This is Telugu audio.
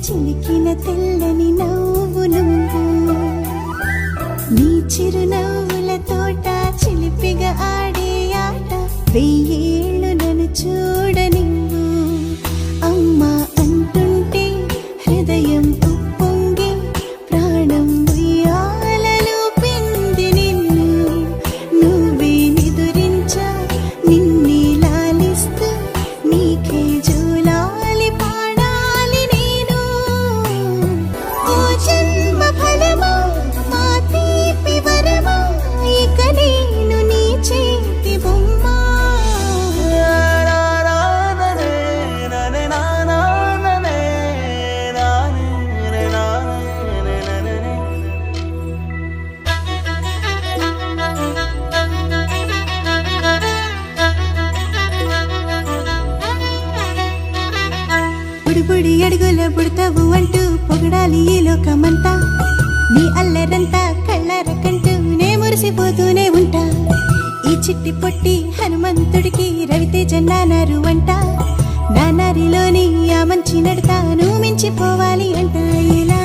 చిలికిన తెల్లని నవ్వు నువ్వు నీ చిరునవ్వుల తోట చిలిపిగా ఆడే ఆట వెయ్యేళ్ళు నన్ను చూడనివ్వు అమ్మా అంటుంటే హృదయం ఉప్పొంగి ప్రాణం ఉయ్యాలలో పిండి నిన్ను నువ్వే నిదురించా నిన్నే లాలిస్తూ నీకే జూలాలి పాడాలి నేను ఓ జన్మ ఫలమా మా తీపి వరమా ఇక నేను నీ చేతి బొమ్మ బుడిబుడి అడుగుల బుడతావు అంటూ పొగడాలి ఈ లోకమంతా నీ అల్లరంతా కళ్ళారకంటూ నే మురిసిపోతూనే ఉంటా ఈ చిట్టి పొట్టి హనుమంతుడికి రవితేజ నానారు అంట నానారిలోని ఆ మంచి నడతా నువ్వు మించిపోవాలి అంట ఇలా